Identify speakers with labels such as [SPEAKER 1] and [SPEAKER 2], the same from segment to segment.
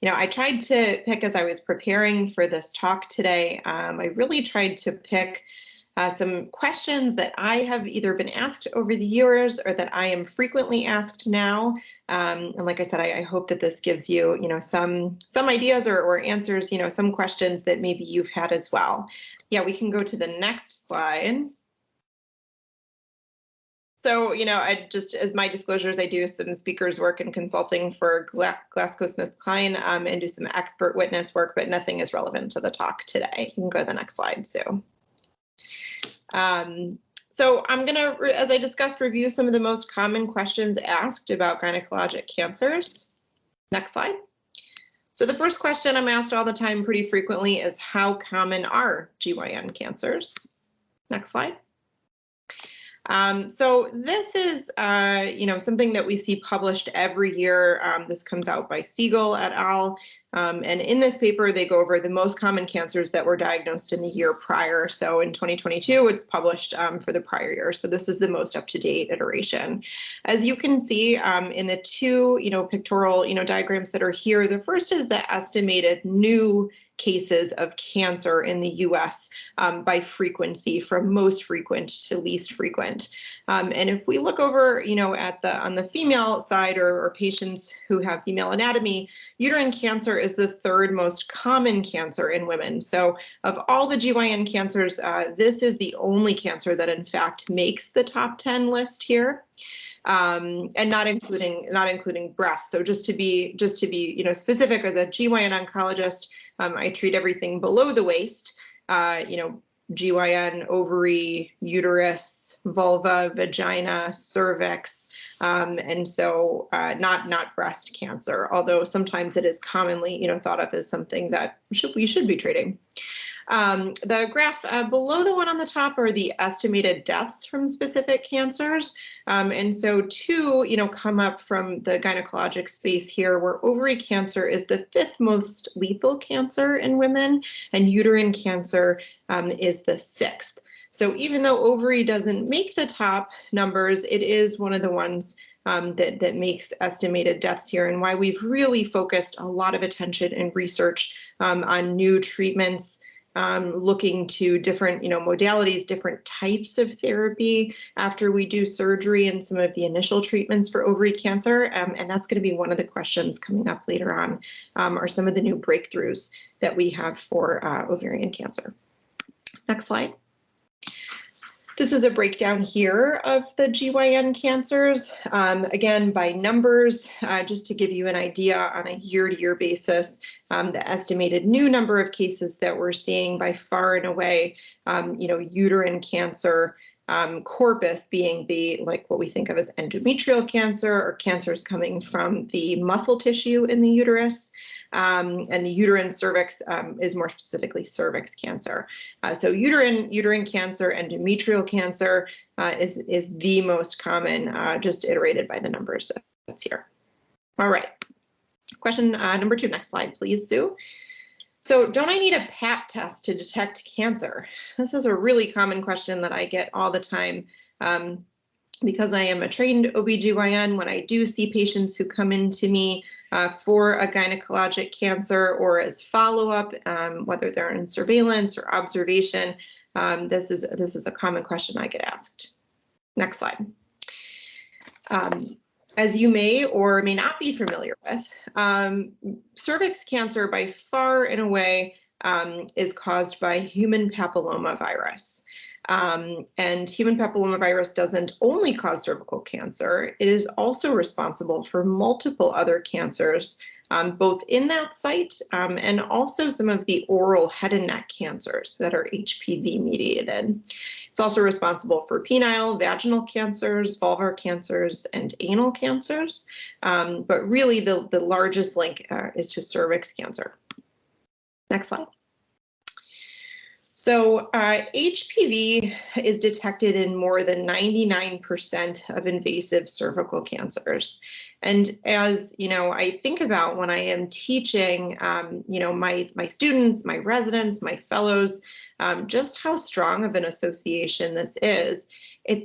[SPEAKER 1] I tried to pick, as I was preparing for this talk today, I really tried to pick some questions that I have either been asked over the years or that I am frequently asked now. And like I said, I hope that this gives you, some ideas or answers, some questions that maybe you've had as well. Yeah, we can go to the next slide. So, I just, as my disclosures, I do some speakers work and consulting for GlaxoSmithKline and do some expert witness work, but nothing is relevant to the talk today. You can go to the next slide, Sue. So I'm going to, as I discussed, review some of the most common questions asked about gynecologic cancers. Next slide. So the first question I'm asked all the time pretty frequently is, how common are GYN cancers? Next slide. So this is, something that we see published every year. This comes out by Siegel et al. And in this paper, they go over the most common cancers that were diagnosed in the year prior. So in 2022, it's published for the prior year. So this is the most up-to-date iteration. As you can see in the two, pictorial, diagrams that are here, the first is the estimated new cases of cancer in the US by frequency, from most frequent to least frequent. And if we look over, on the female side or patients who have female anatomy, uterine cancer is the third most common cancer in women. So of all the GYN cancers, this is the only cancer that in fact makes the top 10 list here. And not including breast. So just to be specific, as a GYN oncologist, I treat everything below the waist, GYN, ovary, uterus, vulva, vagina, cervix, and so not breast cancer, although sometimes it is commonly thought of as something that we should be treating. The graph below the one on the top are the estimated deaths from specific cancers. And so two, come up from the gynecologic space here, where ovary cancer is the fifth most lethal cancer in women, and uterine cancer is the sixth. So even though ovary doesn't make the top numbers, it is one of the ones that makes estimated deaths here, and why we've really focused a lot of attention and research on new treatments, looking to different, modalities, different types of therapy after we do surgery and some of the initial treatments for ovary cancer. And that's going to be one of the questions coming up later on, are some of the new breakthroughs that we have for ovarian cancer. Next slide. This is a breakdown here of the GYN cancers, again, by numbers, just to give you an idea on a year-to-year basis, the estimated new number of cases that we're seeing by far and away, uterine cancer, corpus being what we think of as endometrial cancer, or cancers coming from the muscle tissue in the uterus. And the uterine cervix is more specifically cervix cancer. So uterine cancer, endometrial cancer is the most common, just iterated by the numbers that's here. All right. Question number 2, next slide, please, Sue. So don't I need a Pap test to detect cancer? This is a really common question that I get all the time. Because I am a trained OB/GYN, when I do see patients who come into me for a gynecologic cancer or as follow-up, whether they're in surveillance or observation, this is a common question I get asked. Next slide. As you may or may not be familiar with, cervix cancer by far and away is caused by human papillomavirus. And human papillomavirus doesn't only cause cervical cancer, it is also responsible for multiple other cancers, both in that site and also some of the oral head and neck cancers that are HPV mediated. It's also responsible for penile, vaginal cancers, vulvar cancers, and anal cancers. But really the largest link is to cervix cancer. Next slide. So HPV is detected in more than 99% of invasive cervical cancers. And as I think about when I am teaching, my students, my residents, my fellows, just how strong of an association this is.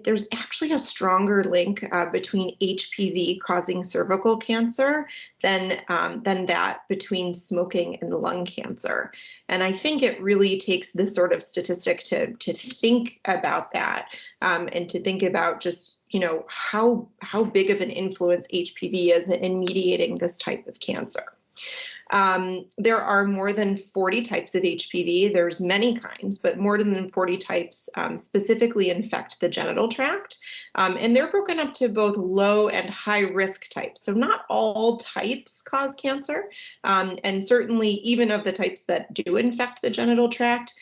[SPEAKER 1] there's actually a stronger link between HPV causing cervical cancer than that between smoking and lung cancer. And I think it really takes this sort of statistic to think about that and to think about just, how big of an influence HPV is in mediating this type of cancer. There are more than 40 types of HPV. There's many kinds, but more than 40 types specifically infect the genital tract. And they're broken up to both low and high risk types. So not all types cause cancer. And certainly even of the types that do infect the genital tract,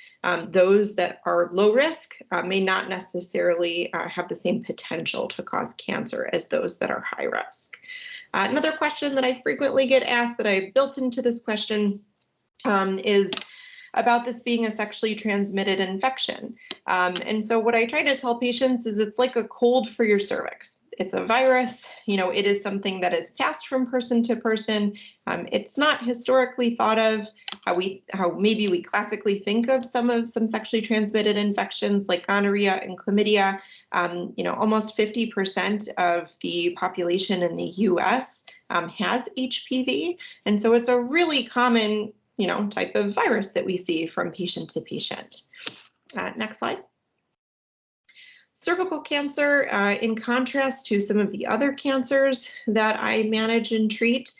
[SPEAKER 1] those that are low risk may not necessarily have the same potential to cause cancer as those that are high risk. Another question that I frequently get asked that I built into this question is about this being a sexually transmitted infection. And so what I try to tell patients is it's like a cold for your cervix. It's a virus, it is something that is passed from person to person. It's not historically thought of how maybe we classically think of some sexually transmitted infections like gonorrhea and chlamydia. Almost 50% of the population in the US has HPV. And so it's a really common, type of virus that we see from patient to patient. Next slide. Cervical cancer, in contrast to some of the other cancers that I manage and treat,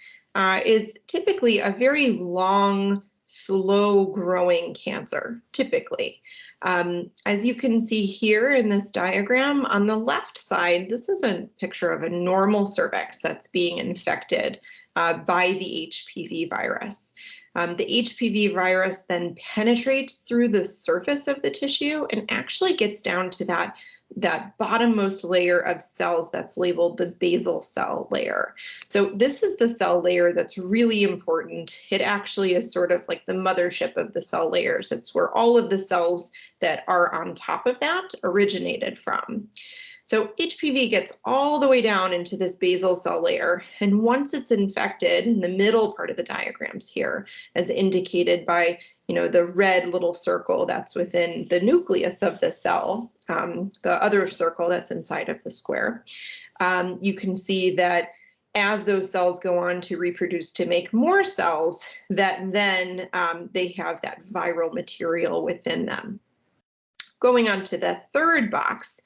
[SPEAKER 1] is typically a very long, slow-growing cancer, typically. As you can see here in this diagram, on the left side, this is a picture of a normal cervix that's being infected by the HPV virus. The HPV virus then penetrates through the surface of the tissue and actually gets down to that bottommost layer of cells that's labeled the basal cell layer. So this is the cell layer that's really important. It actually is sort of like the mothership of the cell layers. It's where all of the cells that are on top of that originated from. So HPV gets all the way down into this basal cell layer, and once it's infected, in the middle part of the diagrams here, as indicated by the red little circle that's within the nucleus of the cell, the other circle that's inside of the square, you can see that as those cells go on to reproduce to make more cells, that then they have that viral material within them. Going on to the third box,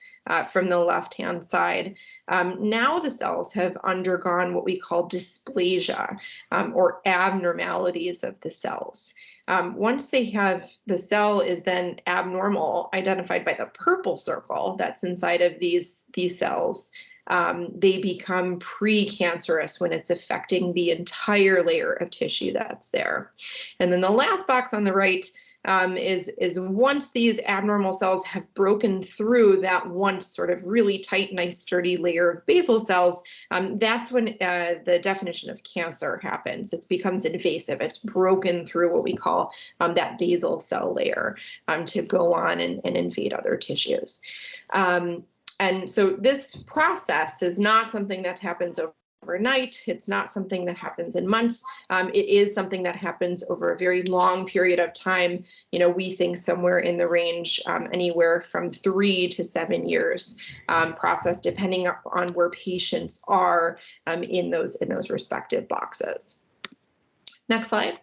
[SPEAKER 1] from the left-hand side, now the cells have undergone what we call dysplasia or abnormalities of the cells. Once the cell is then abnormal, identified by the purple circle that's inside of these cells, they become precancerous when it's affecting the entire layer of tissue that's there. And then the last box on the right is once these abnormal cells have broken through that once sort of really tight, nice, sturdy layer of basal cells, that's when the definition of cancer happens. It becomes invasive. It's broken through what we call that basal cell layer to go on and invade other tissues. And so this process is not something that happens overnight. It's not something that happens in months. It is something that happens over a very long period of time. We think somewhere in the range anywhere from 3 to 7 years process, depending on where patients are in those respective boxes. Next slide.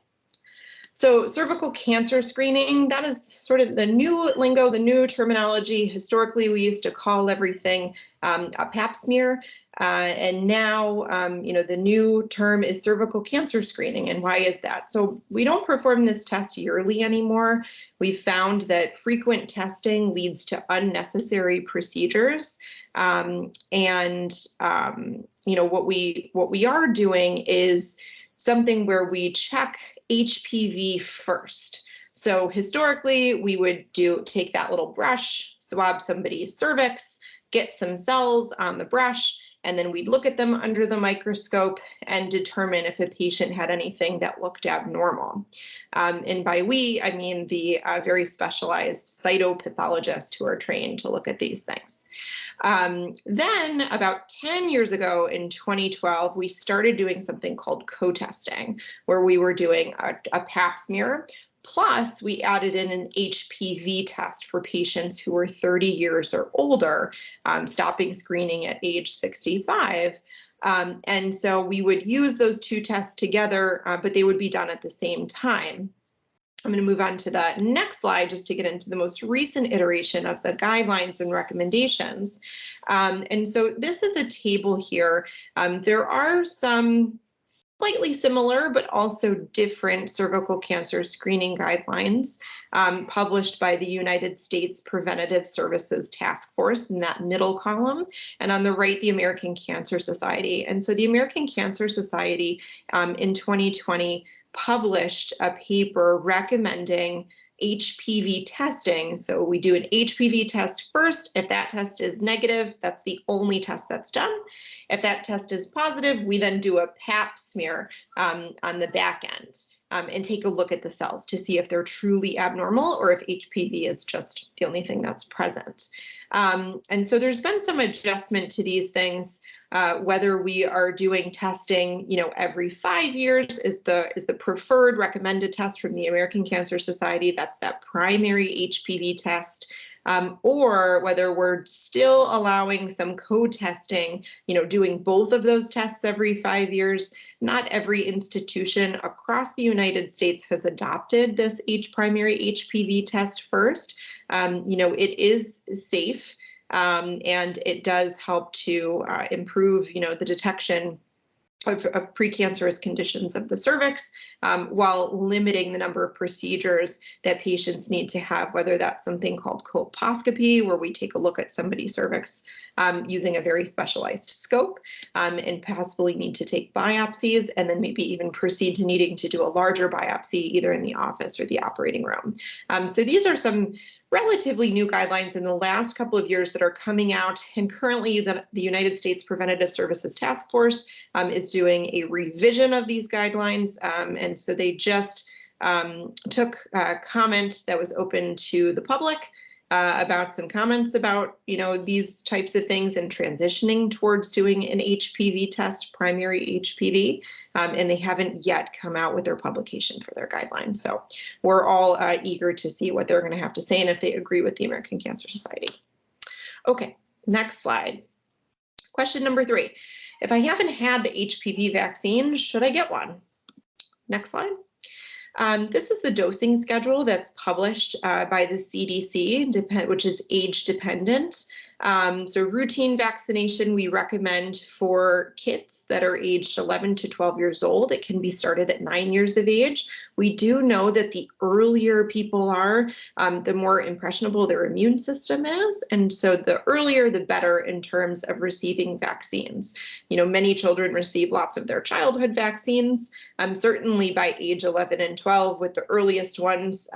[SPEAKER 1] So cervical cancer screening, that is sort of the new lingo, the new terminology. Historically, we used to call everything a pap smear. And now, the new term is cervical cancer screening. And why is that? So we don't perform this test yearly anymore. We've found that frequent testing leads to unnecessary procedures. What we are doing is something where we check HPV first. So historically, we would take that little brush, swab somebody's cervix, get some cells on the brush, and then we'd look at them under the microscope and determine if a patient had anything that looked abnormal. And by we, I mean the very specialized cytopathologists who are trained to look at these things. Then about 10 years ago in 2012, we started doing something called co-testing, where we were doing a pap smear Plus, we added in an HPV test for patients who were 30 years or older, stopping screening at age 65. And so we would use those two tests together, but they would be done at the same time. I'm going to move on to the next slide just to get into the most recent iteration of the guidelines and recommendations. And so this is a table here. There are some slightly similar but also different cervical cancer screening guidelines published by the United States Preventative Services Task Force in that middle column, and on the right, the American Cancer Society. And so the American Cancer Society in 2020 published a paper recommending HPV testing. So we do an HPV test first. If that test is negative, that's the only test that's done. If that test is positive, we then do a pap smear on the back end and take a look at the cells to see if they're truly abnormal or if HPV is just the only thing that's present. And so there's been some adjustment to these things. Whether we are doing testing, every 5 years is the preferred recommended test from the American Cancer Society. That's that primary HPV test. Or whether we're still allowing some co-testing, doing both of those tests every 5 years. Not every institution across the United States has adopted this primary HPV test first. It is safe. And it does help to improve, the detection of precancerous conditions of the cervix, while limiting the number of procedures that patients need to have, whether that's something called colposcopy, where we take a look at somebody's cervix using a very specialized scope, and possibly need to take biopsies, and then maybe even proceed to needing to do a larger biopsy either in the office or the operating room. So these are some relatively new guidelines in the last couple of years that are coming out, and currently the United States Preventative Services Task Force is doing a revision of these guidelines, and so they just took a comment that was open to the public about some comments about these types of things and transitioning towards doing an HPV test, primary HPV, and they haven't yet come out with their publication for their guidelines. So we're all eager to see what they're going to have to say and if they agree with the American Cancer Society. Okay, next slide. Question number 3. If I haven't had the HPV vaccine, should I get one? Next slide. This is the dosing schedule that's published by the CDC, which is age dependent. So routine vaccination we recommend for kids that are aged 11 to 12 years old. It can be started at 9 years of age. We do know that the earlier people are, the more impressionable their immune system is. And so the earlier, the better in terms of receiving vaccines. Many children receive lots of their childhood vaccines, certainly by age 11 and 12 with the earliest ones,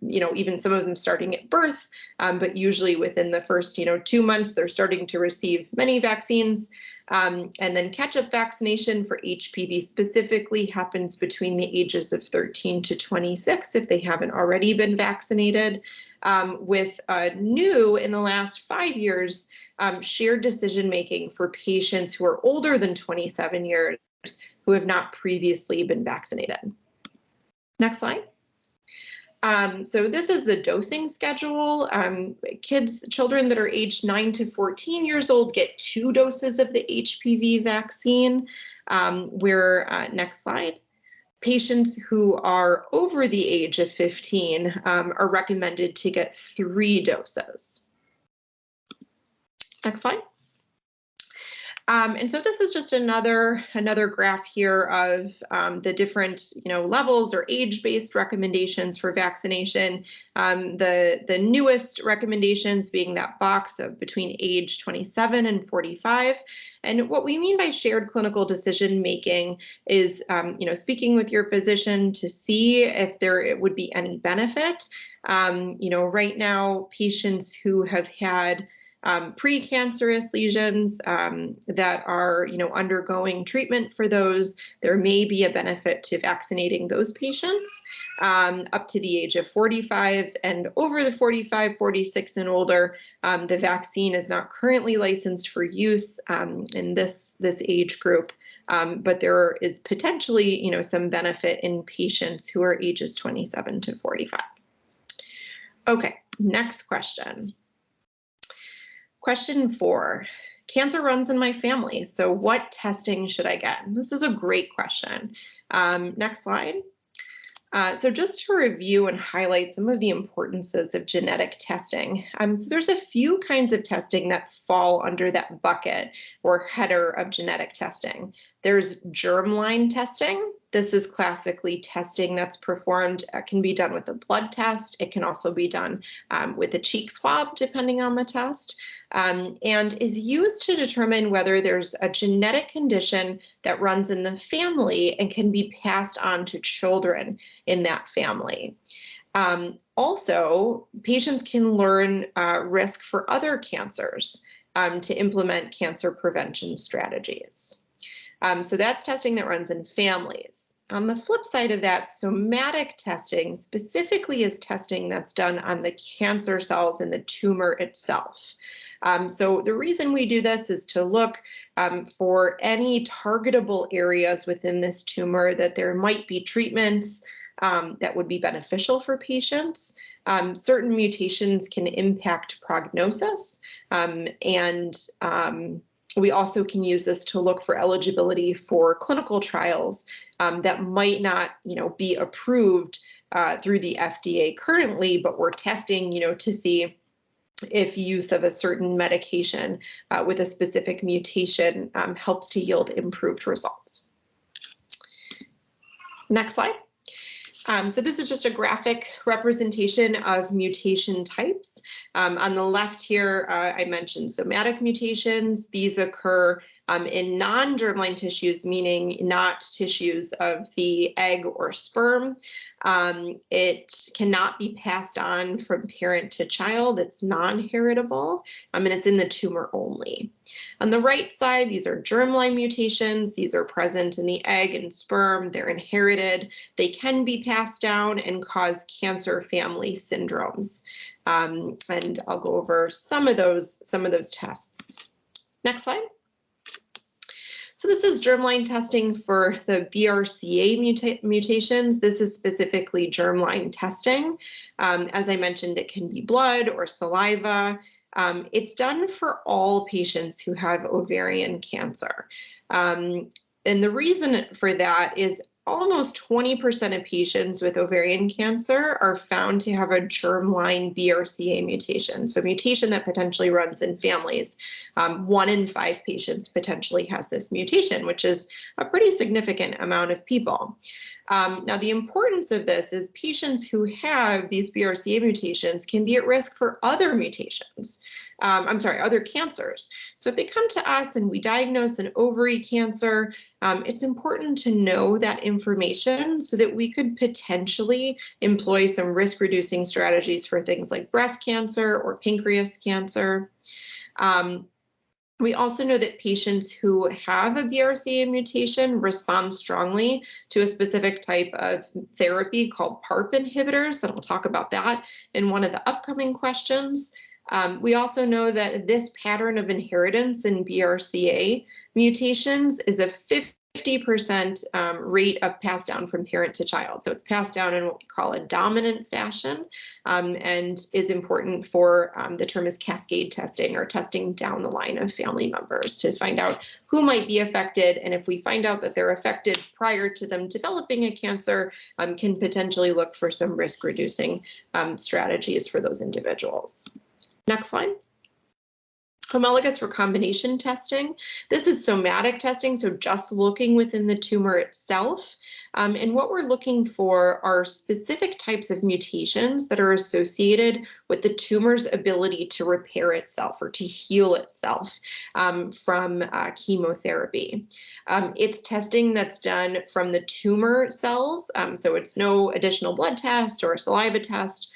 [SPEAKER 1] even some of them starting at birth, but usually within the first, 2 months, they're starting to receive many vaccines. And then catch-up vaccination for HPV specifically happens between the ages of 13 to 26 if they haven't already been vaccinated. With new in the last 5 years, shared decision-making for patients who are older than 27 years who have not previously been vaccinated. Next slide. So this is the dosing schedule. Children that are aged 9 to 14 years old get 2 doses of the HPV vaccine, next slide. Patients who are over the age of 15 are recommended to get 3 doses. Next slide. And so this is just another graph here of the different levels or age-based recommendations for vaccination. The newest recommendations being that box of between age 27 and 45. And what we mean by shared clinical decision making is speaking with your physician to see if there would be any benefit. Right now, patients who have had precancerous lesions that are, undergoing treatment for those, there may be a benefit to vaccinating those patients up to the age of 45, and over the 45, 46 and older, the vaccine is not currently licensed for use in this age group. but there is potentially, some benefit in patients who are ages 27 to 45. Okay, next question. Question 4. Cancer runs in my family, so what testing should I get? This is a great question. Next slide. So just to review and highlight some of the importances of genetic testing. So there's a few kinds of testing that fall under that bucket or header of genetic testing. There's germline testing. This is classically testing that's performed, can be done with a blood test. It can also be done with a cheek swab, depending on the test, and is used to determine whether there's a genetic condition that runs in the family and can be passed on to children in that family. Also, patients can learn risk for other cancers to implement cancer prevention strategies. So that's testing that runs in families. On the flip side of that, somatic testing specifically is testing that's done on the cancer cells in the tumor itself. So the reason we do this is to look for any targetable areas within this tumor that there might be treatments that would be beneficial for patients. Certain mutations can impact prognosis, and we also can use this to look for eligibility for clinical trials that might not, be approved through the FDA currently, but we're testing, to see if use of a certain medication with a specific mutation helps to yield improved results. Next slide. So this is just a graphic representation of mutation types. On the left here, I mentioned somatic mutations. These occur in non-germline tissues, meaning not tissues of the egg or sperm. It cannot be passed on from parent to child. It's non-heritable, and it's in the tumor only. On the right side, these are germline mutations. These are present in the egg and sperm. They're inherited. They can be passed down and cause cancer family syndromes. And I'll go over some of those tests. Next slide. So this is germline testing for the BRCA mutations. This is specifically germline testing. As I mentioned, it can be blood or saliva. It's done for all patients who have ovarian cancer. And the reason for that is almost 20% of patients with ovarian cancer are found to have a germline BRCA mutation, so a mutation that potentially runs in families. 1 in 5 patients potentially has this mutation, which is a pretty significant amount of people. Now, the importance of this is patients who have these BRCA mutations can be at risk for other mutations. Other cancers. So if they come to us and we diagnose an ovary cancer, it's important to know that information so that we could potentially employ some risk-reducing strategies for things like breast cancer or pancreas cancer. We also know that patients who have a BRCA mutation respond strongly to a specific type of therapy called PARP inhibitors, and I'll talk about that in one of the upcoming questions. We also know that this pattern of inheritance in BRCA mutations is a 50% rate of pass down from parent to child. So it's passed down in what we call a dominant fashion, and is important for, the term is cascade testing, or testing down the line of family members to find out who might be affected. And if we find out that they're affected prior to them developing a cancer, can potentially look for some risk reducing strategies for those individuals. Next slide. Homologous recombination testing. This is somatic testing, so just looking within the tumor itself. And what we're looking for are specific types of mutations that are associated with the tumor's ability to repair itself or to heal itself from chemotherapy. It's testing that's done from the tumor cells, so it's no additional blood test or saliva test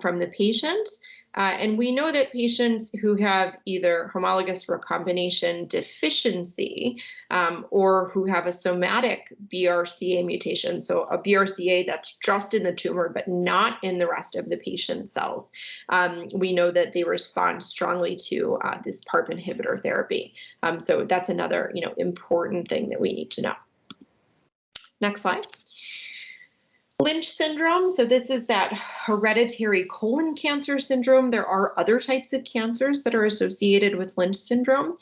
[SPEAKER 1] from the patient. And we know that patients who have either homologous recombination deficiency or who have a somatic BRCA mutation, so a BRCA that's just in the tumor but not in the rest of the patient's cells, we know that they respond strongly to this PARP inhibitor therapy. So that's another, important thing that we need to know. Next slide. Lynch syndrome. So this is that hereditary colon cancer syndrome. There are other types of cancers that are associated with Lynch syndrome.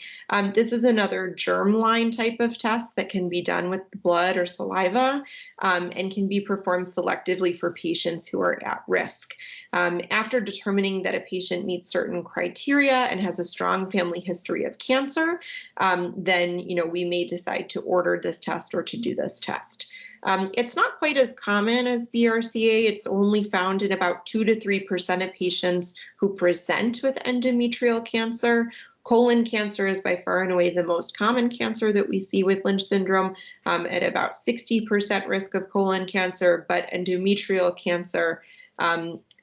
[SPEAKER 1] This is another germline type of test that can be done with blood or saliva and can be performed selectively for patients who are at risk. After determining that a patient meets certain criteria and has a strong family history of cancer, then we may decide to order this test or to do this test. It's not quite as common as BRCA. It's only found in about 2 to 3% of patients who present with endometrial cancer. Colon cancer is by far and away the most common cancer that we see with Lynch syndrome, at about 60% risk of colon cancer, but endometrial cancer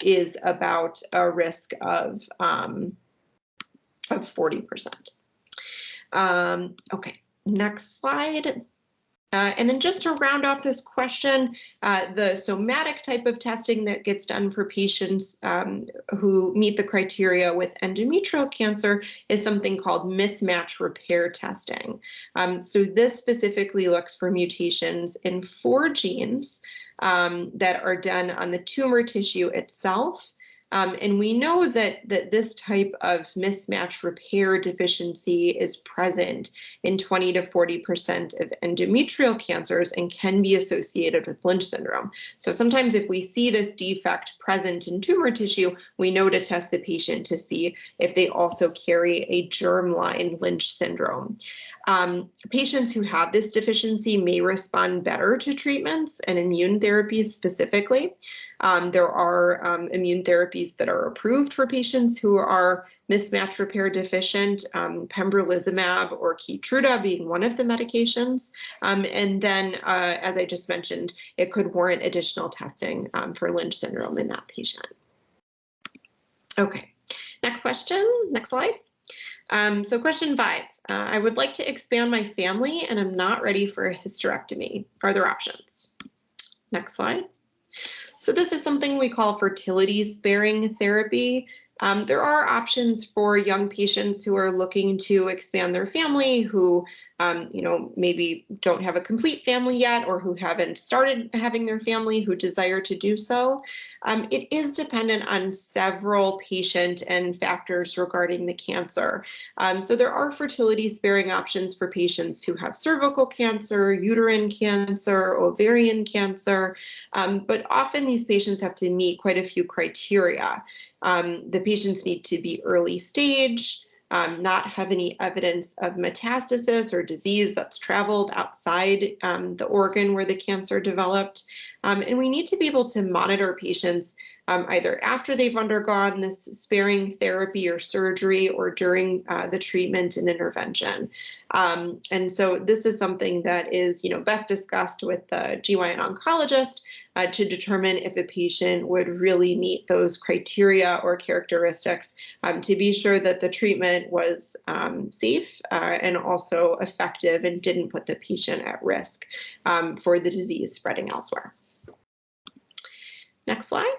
[SPEAKER 1] is about a risk of 40%. Okay, next slide. And then just to round off this question, the somatic type of testing that gets done for patients who meet the criteria with endometrial cancer is something called mismatch repair testing. So this specifically looks for mutations in 4 genes that are done on the tumor tissue itself. And we know that this type of mismatch repair deficiency is present in 20 to 40% of endometrial cancers and can be associated with Lynch syndrome. So sometimes if we see this defect present in tumor tissue, we know to test the patient to see if they also carry a germline Lynch syndrome. Patients who have this deficiency may respond better to treatments and immune therapies specifically. There are immune therapies that are approved for patients who are mismatch repair deficient, pembrolizumab or Keytruda being one of the medications. And then, as I just mentioned, it could warrant additional testing for Lynch syndrome in that patient. Okay, next question, next slide. So question 5, I would like to expand my family and I'm not ready for a hysterectomy. Are there options? Next slide. So this is something we call fertility sparing therapy. There are options for young patients who are looking to expand their family, who maybe don't have a complete family yet, or who haven't started having their family, who desire to do so. It is dependent on several patient and factors regarding the cancer. So there are fertility sparing options for patients who have cervical cancer, uterine cancer, ovarian cancer, but often these patients have to meet quite a few criteria. The patients need to be early stage, not have any evidence of metastasis or disease that's traveled outside the organ where the cancer developed. And we need to be able to monitor patients either after they've undergone this sparing therapy or surgery or during the treatment and intervention. And so this is something that is best discussed with the GYN oncologist to determine if a patient would really meet those criteria or characteristics to be sure that the treatment was safe and also effective and didn't put the patient at risk for the disease spreading elsewhere. Next slide.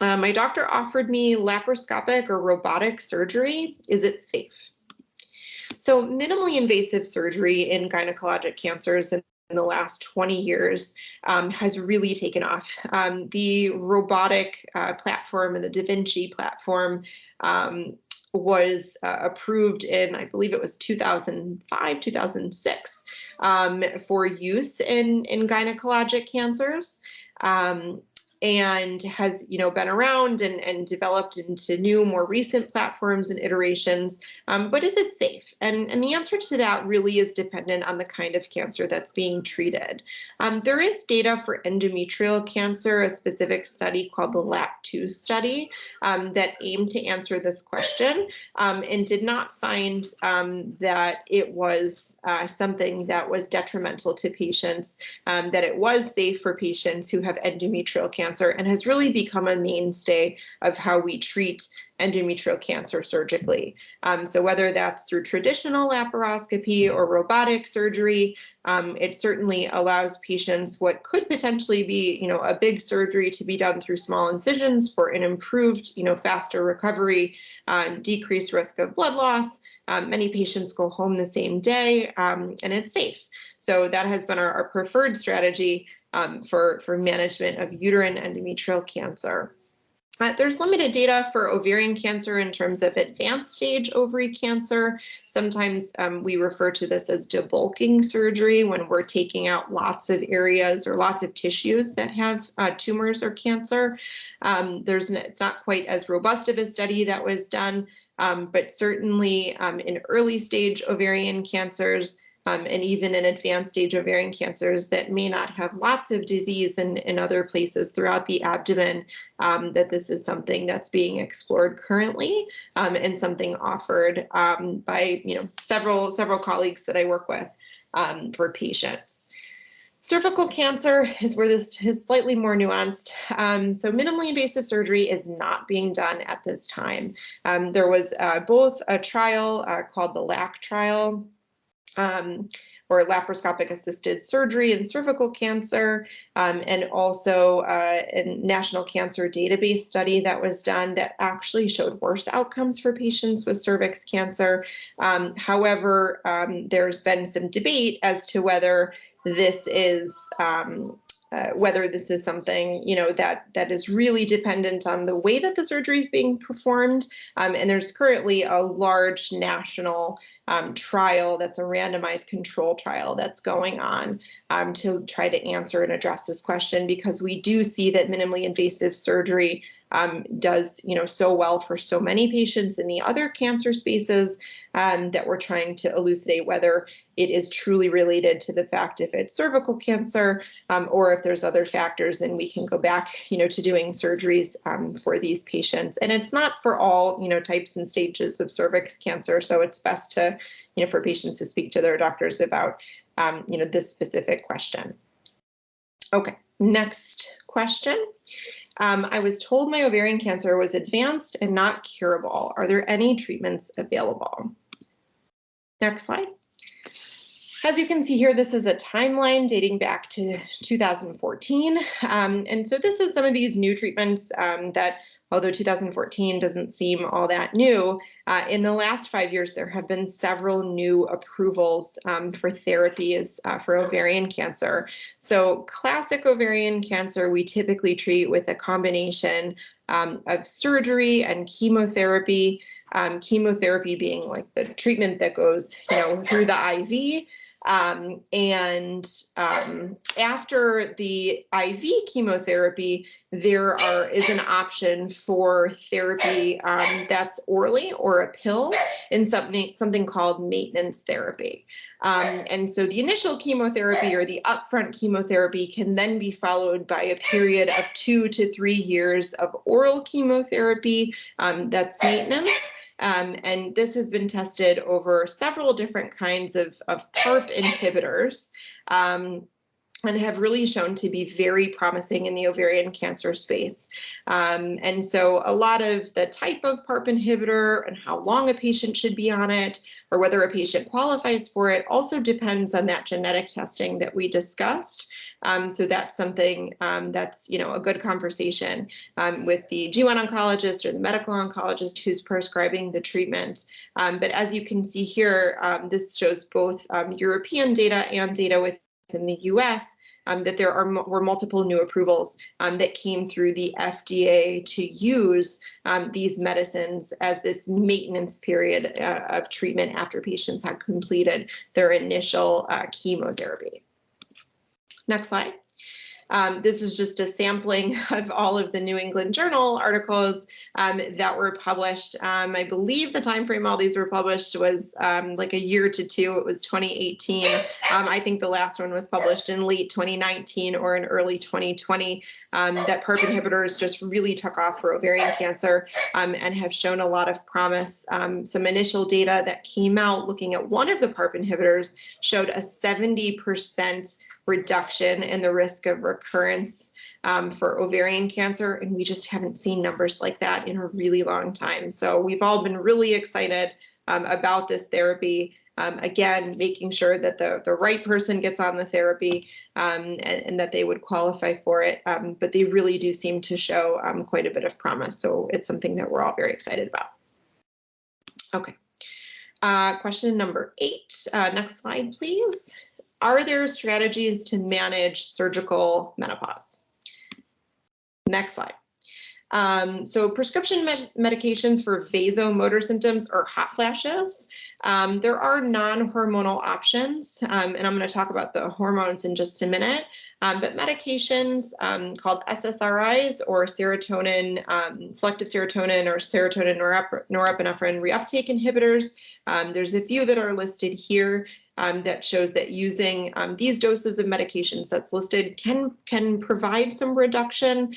[SPEAKER 1] My doctor offered me laparoscopic or robotic surgery. Is it safe? So minimally invasive surgery in gynecologic cancers in the last 20 years has really taken off. The robotic platform and the Da Vinci platform was approved in, I believe it was 2005, 2006 for use in gynecologic cancers. And has been around and developed into new, more recent platforms and iterations. But is it safe? And the answer to that really is dependent on the kind of cancer that's being treated. There is data for endometrial cancer, a specific study called the LAP2 study that aimed to answer this question and did not find that it was something that was detrimental to patients, that it was safe for patients who have endometrial cancer cancer and has really become a mainstay of how we treat endometrial cancer surgically. So whether that's through traditional laparoscopy or robotic surgery, it certainly allows patients what could potentially be, a big surgery to be done through small incisions for an improved, faster recovery, decreased risk of blood loss. Many patients go home the same day, and it's safe. So that has been our preferred strategy for management of uterine endometrial cancer. There's limited data for ovarian cancer in terms of advanced stage ovary cancer. Sometimes we refer to this as debulking surgery when we're taking out lots of areas or lots of tissues that have tumors or cancer. It's not quite as robust of a study that was done, but certainly in early stage ovarian cancers, and even in advanced stage ovarian cancers that may not have lots of disease in other places throughout the abdomen, that this is something that's being explored currently, and something offered by several colleagues that I work with for patients. Cervical cancer is where this is slightly more nuanced. So minimally invasive surgery is not being done at this time. There was both a trial called the LAC trial, or laparoscopic assisted surgery in cervical cancer, and also a national cancer database study that was done that actually showed worse outcomes for patients with cervix cancer. However, there's been some debate as to whether this is something that is really dependent on the way that the surgery is being performed. And there's currently a large national trial that's a randomized control trial that's going on to try to answer and address this question, because we do see that minimally invasive surgery does so well for so many patients in the other cancer spaces, that we're trying to elucidate whether it is truly related to the fact if it's cervical cancer, or if there's other factors, and we can go back to doing surgeries for these patients. And it's not for all types and stages of cervix cancer, so it's best to for patients to speak to their doctors about this specific question. Okay, next question. I was told my ovarian cancer was advanced and not curable. Are there any treatments available? Next slide. As you can see here, this is a timeline dating back to 2014. And so this is some of these new treatments that, although 2014 doesn't seem all that new, in the last 5 years, there have been several new approvals for therapies for ovarian cancer. So classic ovarian cancer, we typically treat with a combination of surgery and chemotherapy, chemotherapy being like the treatment that goes through the IV. And after the IV chemotherapy, there is an option for therapy that's orally or a pill, and something called maintenance therapy. And so the initial chemotherapy or the upfront chemotherapy can then be followed by a period of 2 to 3 years of oral chemotherapy that's maintenance. And this has been tested over several different kinds of PARP inhibitors, and have really shown to be very promising in the ovarian cancer space. And so a lot of the type of PARP inhibitor and how long a patient should be on it, or whether a patient qualifies for it, also depends on that genetic testing that we discussed. So that's something that's a good conversation with the GYN oncologist or the medical oncologist who's prescribing the treatment. But as you can see here, this shows both European data and data within the US, that there were multiple new approvals that came through the FDA to use these medicines as this maintenance period of treatment after patients had completed their initial chemotherapy. Next slide. This is just a sampling of all of the New England Journal articles that were published. I believe the time frame all these were published was like a year to two. It was 2018. I think the last one was published in late 2019 or in early 2020. That PARP inhibitors just really took off for ovarian cancer and have shown a lot of promise. Some initial data that came out looking at one of the PARP inhibitors showed a 70% reduction in the risk of recurrence for ovarian cancer, and we just haven't seen numbers like that in a really long time. So we've all been really excited about this therapy. Again, making sure that the right person gets on the therapy and that they would qualify for it. But they really do seem to show quite a bit of promise. So it's something that we're all very excited about. Okay. Question number 8. Next slide, please. Are there strategies to manage surgical menopause? Next slide. So prescription medications for vasomotor symptoms or hot flashes. There are non-hormonal options, and I'm going to talk about the hormones in just a minute. But medications called SSRIs or serotonin, selective serotonin or serotonin norepinephrine reuptake inhibitors. There's a few that are listed here that shows that using these doses of medications that's listed can provide some reduction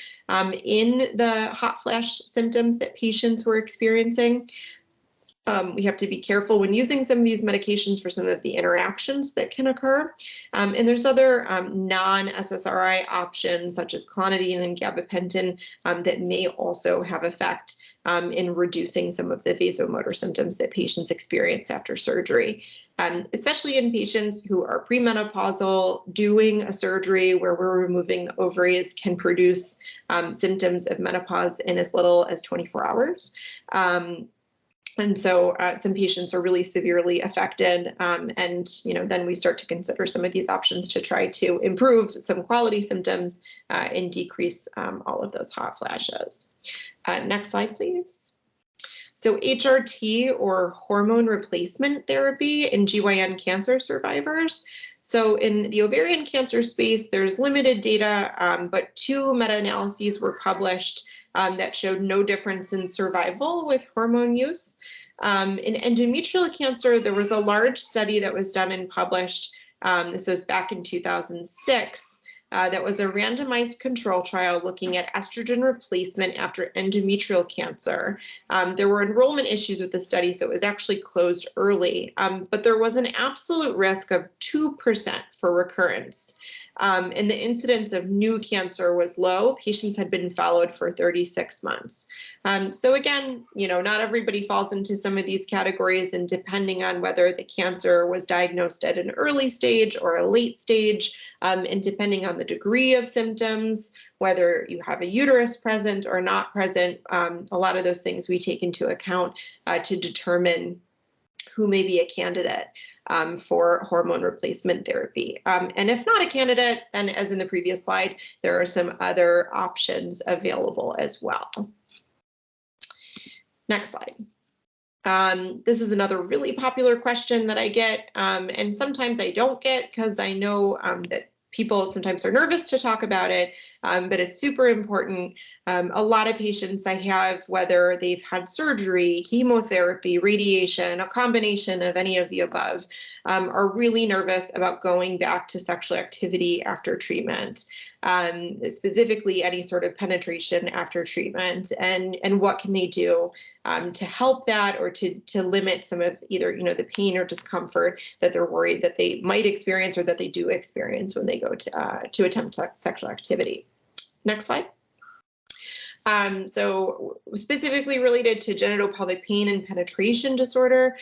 [SPEAKER 1] in the hot flash symptoms that patients were experiencing. We have to be careful when using some of these medications for some of the interactions that can occur. And there's other non-SSRI options such as clonidine and gabapentin that may also have effect in reducing some of the vasomotor symptoms that patients experience after surgery. Especially in patients who are premenopausal, doing a surgery where we're removing the ovaries can produce symptoms of menopause in as little as 24 hours. And so some patients are really severely affected, and then we start to consider some of these options to try to improve some quality symptoms and decrease all of those hot flashes. Next slide, please. So HRT or hormone replacement therapy in GYN cancer survivors. So in the ovarian cancer space, there's limited data, but 2 meta-analyses were published that showed no difference in survival with hormone use. In endometrial cancer, there was a large study that was done and published. This was back in 2006. That was a randomized control trial looking at estrogen replacement after endometrial cancer. There were enrollment issues with the study, so it was actually closed early, but there was an absolute risk of 2% for recurrence. And the incidence of new cancer was low. Patients had been followed for 36 months. So again, not everybody falls into some of these categories, and depending on whether the cancer was diagnosed at an early stage or a late stage, and depending on the degree of symptoms, whether you have a uterus present or not present, a lot of those things we take into account to determine who may be a candidate for hormone replacement therapy. And if not a candidate, then as in the previous slide, there are some other options available as well. Next slide. This is another really popular question that I get, and sometimes I don't get because I know that people sometimes are nervous to talk about it, but it's super important. A lot of patients I have, whether they've had surgery, chemotherapy, radiation, a combination of any of the above, are really nervous about going back to sexual activity after treatment, specifically any sort of penetration after treatment, and what can they do to help that or to limit some of either the pain or discomfort that they're worried that they might experience or that they do experience when they go to attempt sexual activity. Next slide. So specifically related to genito-pelvic pain and penetration disorder,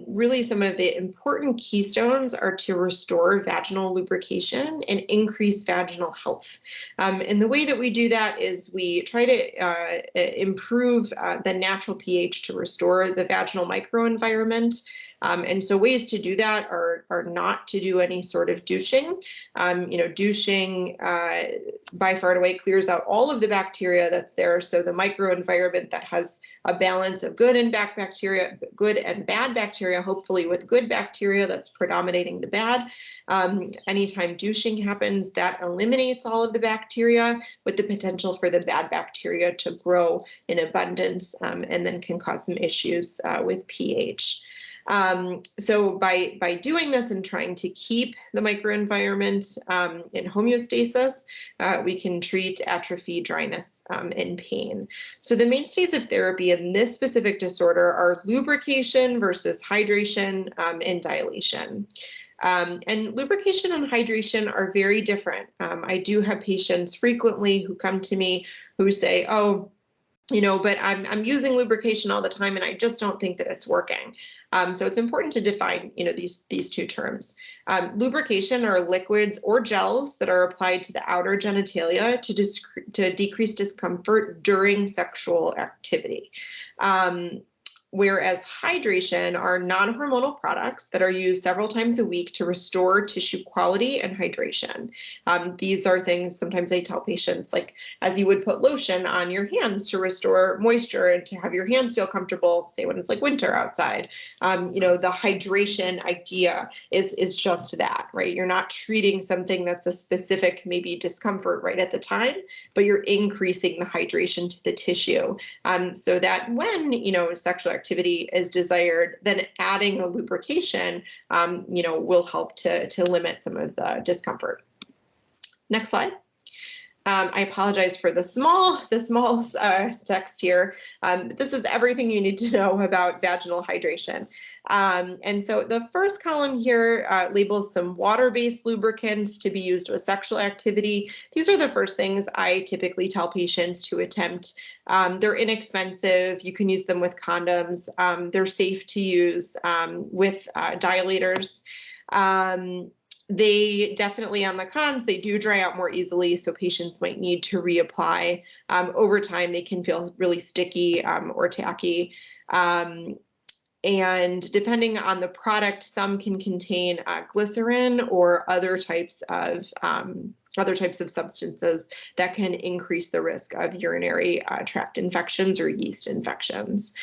[SPEAKER 1] really some of the important keystones are to restore vaginal lubrication and increase vaginal health. And the way that we do that is we try to improve the natural pH to restore the vaginal microenvironment. And so ways to do that are not to do any sort of douching. Douching by far and away clears out all of the bacteria that's there. So the microenvironment that has a balance of good and bad bacteria, hopefully with good bacteria that's predominating the bad. Anytime douching happens, that eliminates all of the bacteria with the potential for the bad bacteria to grow in abundance and then can cause some issues with pH. So by doing this and trying to keep the microenvironment in homeostasis, we can treat atrophy, dryness, and pain. So the mainstays of therapy in this specific disorder are lubrication versus hydration and dilation. And lubrication and hydration are very different. I do have patients frequently who come to me who say, oh, but I'm using lubrication all the time and I just don't think that it's working. So it's important to define, these two terms. Lubrication are liquids or gels that are applied to the outer genitalia to decrease discomfort during sexual activity. Whereas hydration are non-hormonal products that are used several times a week to restore tissue quality and hydration. These are things sometimes I tell patients, like as you would put lotion on your hands to restore moisture and to have your hands feel comfortable, say when it's like winter outside. The hydration idea is just that, right? You're not treating something that's a specific maybe discomfort right at the time, but you're increasing the hydration to the tissue so that when, sexual activity is desired, then adding a lubrication, will help to limit some of the discomfort. Next slide. I apologize for the small text here. This is everything you need to know about vaginal hydration. And so the first column here labels some water-based lubricants to be used with sexual activity. These are the first things I typically tell patients to attempt. They're inexpensive. You can use them with condoms. They're safe to use with dilators. They definitely, on the cons, they do dry out more easily, so patients might need to reapply. Over time, they can feel really sticky or tacky. And depending on the product, some can contain glycerin or other types of substances that can increase the risk of urinary tract infections or yeast infections.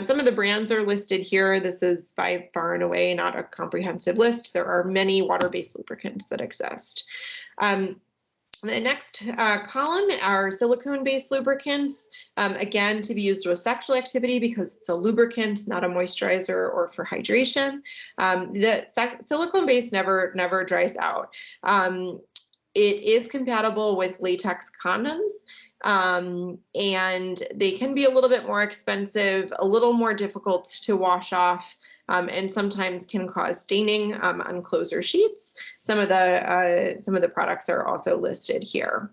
[SPEAKER 1] Some of the brands are listed here. This is by far and away not a comprehensive list. There are many water-based lubricants that exist. The next column are silicone-based lubricants, again, to be used with sexual activity because it's a lubricant, not a moisturizer or for hydration. The silicone-based never dries out. It is compatible with latex condoms, and they can be a little bit more expensive, a little more difficult to wash off, and sometimes can cause staining on clothes or sheets. Some of the products are also listed here.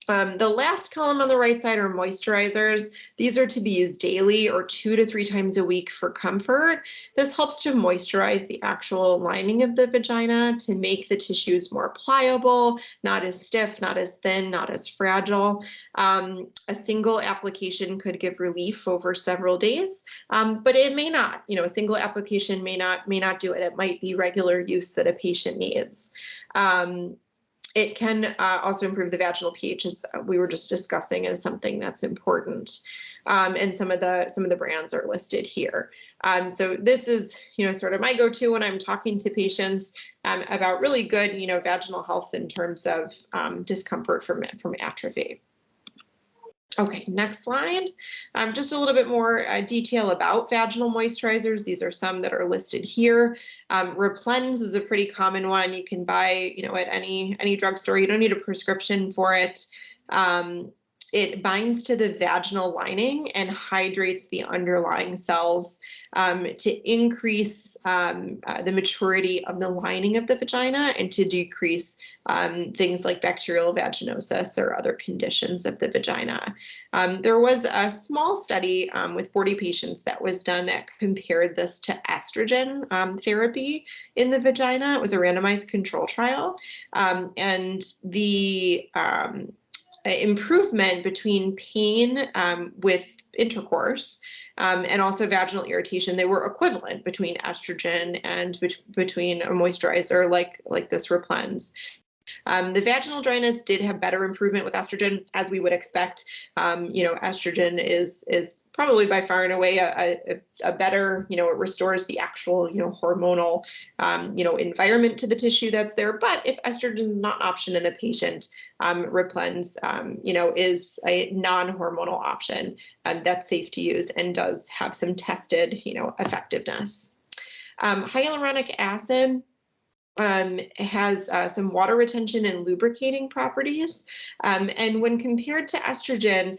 [SPEAKER 1] The last column on the right side are moisturizers. These are to be used daily or 2 to 3 times a week for comfort. This helps to moisturize the actual lining of the vagina to make the tissues more pliable, not as stiff, not as thin, not as fragile. A single application could give relief over several days, but it may not. A single application may not do it. It might be regular use that a patient needs. It can also improve the vaginal pH, as we were just discussing, as something that's important. And some of the brands are listed here. So this is, sort of my go-to when I'm talking to patients about really good, vaginal health in terms of discomfort from atrophy. Okay, next slide. Just a little bit more detail about vaginal moisturizers. These are some that are listed here. Replens is a pretty common one. You can buy, at any drugstore. You don't need a prescription for it. It binds to the vaginal lining and hydrates the underlying cells to increase the maturity of the lining of the vagina and to decrease things like bacterial vaginosis or other conditions of the vagina. There was a small study with 40 patients that was done that compared this to estrogen therapy in the vagina. It was a randomized control trial, and the improvement between pain with intercourse and also vaginal irritation, they were equivalent between estrogen and between a moisturizer like this Replens. The vaginal dryness did have better improvement with estrogen, as we would expect. Estrogen is probably by far and away a better, it restores the actual, hormonal, environment to the tissue that's there. But if estrogen is not an option in a patient, Replens, is a non-hormonal option that's safe to use and does have some tested, effectiveness. Hyaluronic acid has some water retention and lubricating properties. And when compared to estrogen,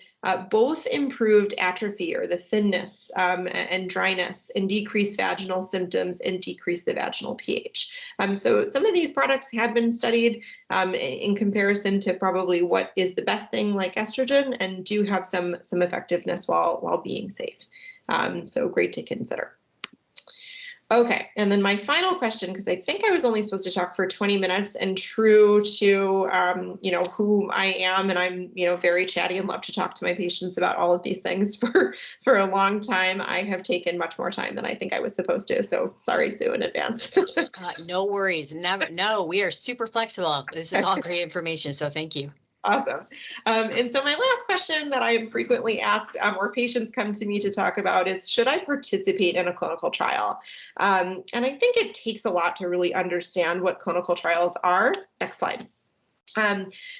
[SPEAKER 1] both improved atrophy, or the thinness and dryness, and decreased vaginal symptoms and decreased the vaginal pH. So some of these products have been studied in comparison to probably what is the best thing like estrogen, and do have some effectiveness while being safe. So great to consider. Okay, and then my final question, because I think I was only supposed to talk for 20 minutes, and true to who I am, and I'm very chatty and love to talk to my patients about all of these things for a long time, I have taken much more time than I think I was supposed to. So sorry, Sue, in advance.
[SPEAKER 2] No worries. No, we are super flexible. This is all great information, so thank you.
[SPEAKER 1] Awesome. And so my last question that I am frequently asked, or patients come to me to talk about, is, should I participate in a clinical trial? And I think it takes a lot to really understand what clinical trials are. Next slide.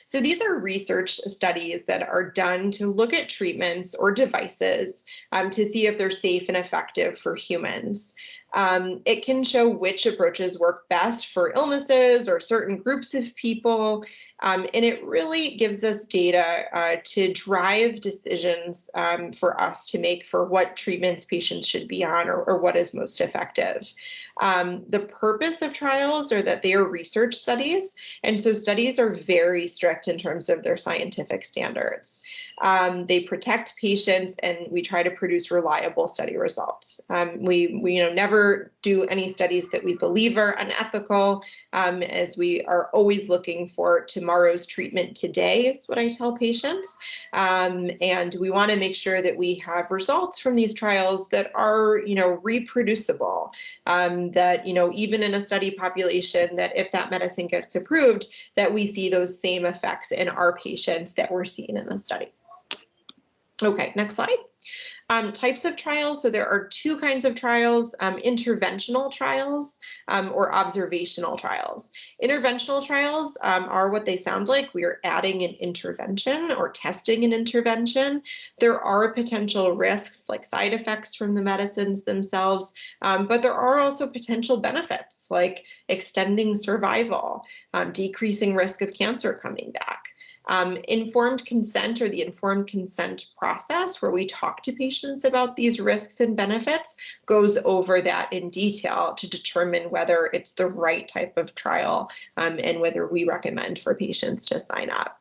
[SPEAKER 1] So these are research studies that are done to look at treatments or devices to see if they're safe and effective for humans. It can show which approaches work best for illnesses or certain groups of people, and it really gives us data to drive decisions for us to make for what treatments patients should be on, or what is most effective. The purpose of trials are that they are research studies, and so studies are very strict in terms of their scientific standards. They protect patients, and we try to produce reliable study results. We never do any studies that we believe are unethical, as we are always looking for tomorrow's treatment today, is what I tell patients. And we want to make sure that we have results from these trials that are, reproducible, that, even in a study population, that if that medicine gets approved, that we see those same effects in our patients that were seen in the study. Okay, next slide. Types of trials. So there are two kinds of trials: interventional trials or observational trials. Interventional trials are what they sound like. We are adding an intervention or testing an intervention. There are potential risks, like side effects from the medicines themselves, but there are also potential benefits, like extending survival, decreasing risk of cancer coming back. Informed consent, or the informed consent process, where we talk to patients about these risks and benefits, goes over that in detail to determine whether it's the right type of trial and whether we recommend for patients to sign up.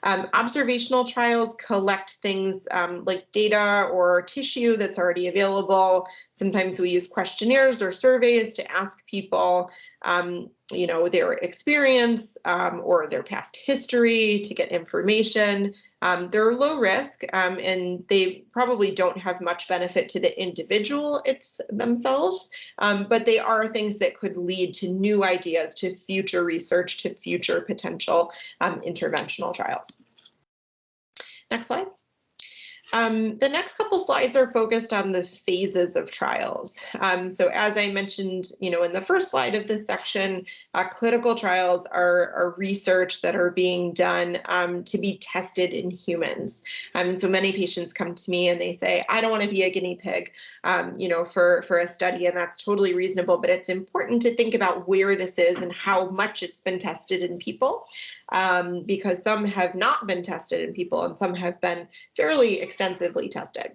[SPEAKER 1] Observational trials collect things like data or tissue that's already available. Sometimes we use questionnaires or surveys to ask people, their experience or their past history to get information. They're low risk, and they probably don't have much benefit to the individual themselves, but they are things that could lead to new ideas, to future research, to future potential interventional trials. Next slide. The next couple slides are focused on the phases of trials. So as I mentioned, in the first slide of this section, clinical trials are research that are being done to be tested in humans. So many patients come to me and they say, I don't want to be a guinea pig, for a study, and that's totally reasonable, but it's important to think about where this is and how much it's been tested in people, because some have not been tested in people and some have been fairly extensively tested.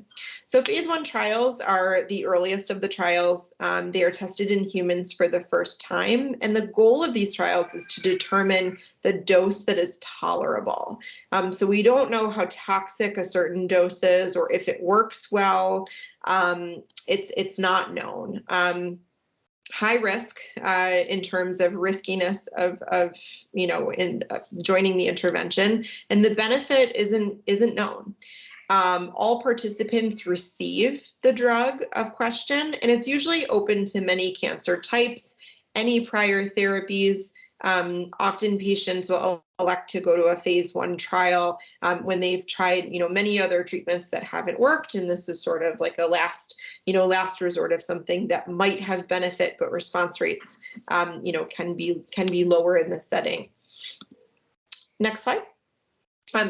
[SPEAKER 1] So phase 1 trials are the earliest of the trials. They are tested in humans for the first time, and the goal of these trials is to determine the dose that is tolerable. So we don't know how toxic a certain dose is or if it works well. It's not known. High risk in terms of riskiness of joining the intervention, and the benefit isn't known. All participants receive the drug of question, and it's usually open to many cancer types, any prior therapies. Often patients will elect to go to a phase 1 trial when they've tried, many other treatments that haven't worked, and this is sort of like a last resort of something that might have benefit, but response rates, can be lower in this setting. Next slide.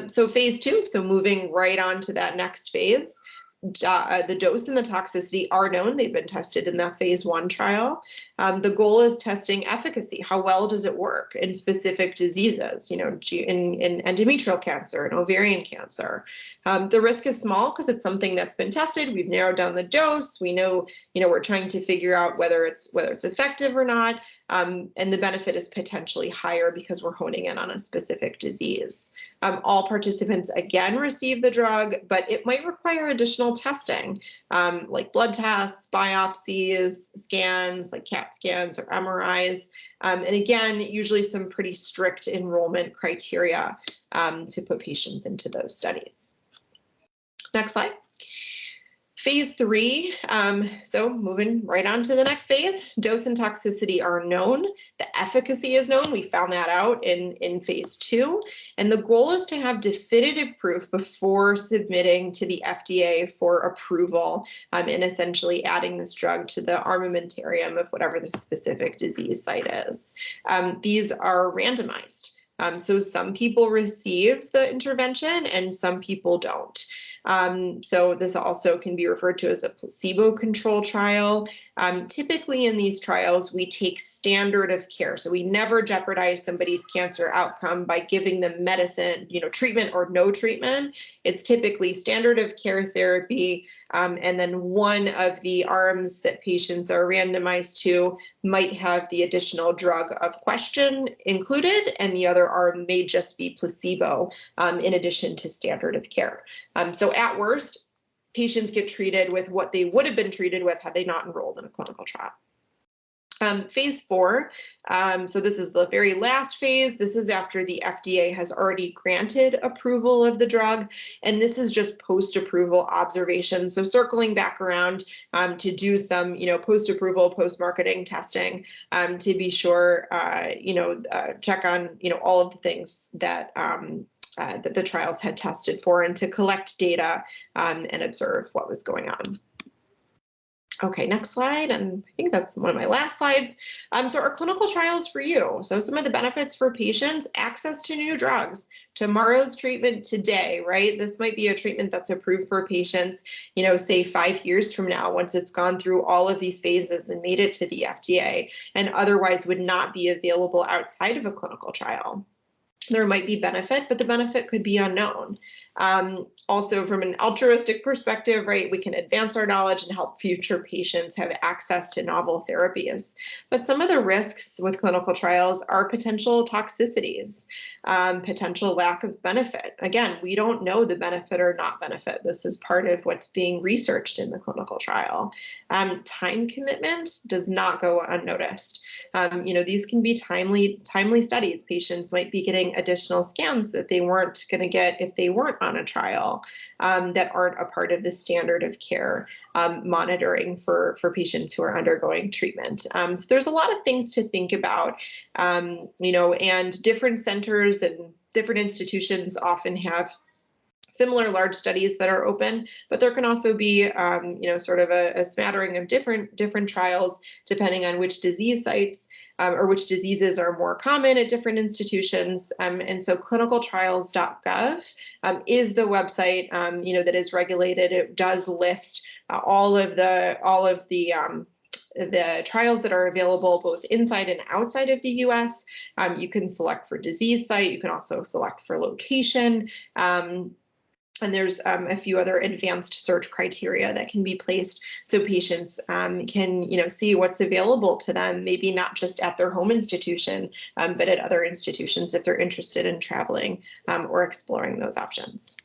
[SPEAKER 1] So phase 2, so moving right on to that next phase. the dose and the toxicity are known. They've been tested in that phase 1 trial. The goal is testing efficacy. How well does it work in specific diseases, in endometrial cancer and ovarian cancer? The risk is small because it's something that's been tested. We've narrowed down the dose. We know, we're trying to figure out whether it's effective or not. And the benefit is potentially higher because we're honing in on a specific disease. All participants again receive the drug, but it might require additional testing, like blood tests, biopsies, scans, like CAT scans or MRIs. And again, usually some pretty strict enrollment criteria to put patients into those studies. Next slide. Phase 3, so moving right on to the next phase, dose and toxicity are known. The efficacy is known. We found that out in phase 2. And the goal is to have definitive proof before submitting to the FDA for approval and essentially adding this drug to the armamentarium of whatever the specific disease site is. These are randomized. So some people receive the intervention and some people don't. So this also can be referred to as a placebo-controlled trial. Typically in these trials, we take standard of care. So we never jeopardize somebody's cancer outcome by giving them medicine, treatment or no treatment. It's typically standard of care therapy. And then one of the arms that patients are randomized to might have the additional drug of question included, and the other arm may just be placebo in addition to standard of care. So at worst, patients get treated with what they would have been treated with had they not enrolled in a clinical trial. Phase 4, so this is the very last phase. This is after the FDA has already granted approval of the drug, and this is just post-approval observation. So circling back around to do some, post-approval, post-marketing testing to be sure, check on, all of the things that that the trials had tested for and to collect data and observe what was going on. Okay, next slide, and I think that's one of my last slides. So our clinical trials for you. So some of the benefits for patients, access to new drugs, tomorrow's treatment today, right? This might be a treatment that's approved for patients, say 5 years from now, once it's gone through all of these phases and made it to the FDA, and otherwise would not be available outside of a clinical trial. There might be benefit, but the benefit could be unknown. Also, from an altruistic perspective, right, we can advance our knowledge and help future patients have access to novel therapies. But some of the risks with clinical trials are potential toxicities, potential lack of benefit. Again, we don't know the benefit or not benefit. This is part of what's being researched in the clinical trial. Time commitment does not go unnoticed. These can be timely studies. Patients might be getting additional scans that they weren't going to get if they weren't on a trial, that aren't a part of the standard of care monitoring for patients who are undergoing treatment. So there's a lot of things to think about, and different centers and different institutions often have similar large studies that are open, but there can also be, sort of a smattering of different trials depending on which disease sites or which diseases are more common at different institutions. And so clinicaltrials.gov is the website, that is regulated. It does list all of the trials that are available both inside and outside of the US. You can select for disease site. You can also select for location. And there's a few other advanced search criteria that can be placed so patients can, see what's available to them, maybe not just at their home institution, but at other institutions if they're interested in traveling or exploring those options.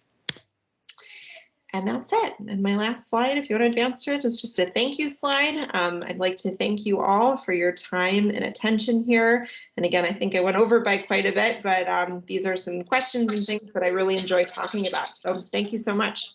[SPEAKER 1] And that's it. And my last slide, if you want to advance to it, is just a thank you slide. I'd like to thank you all for your time and attention here. And again, I think I went over by quite a bit, but these are some questions and things that I really enjoy talking about. So thank you so much.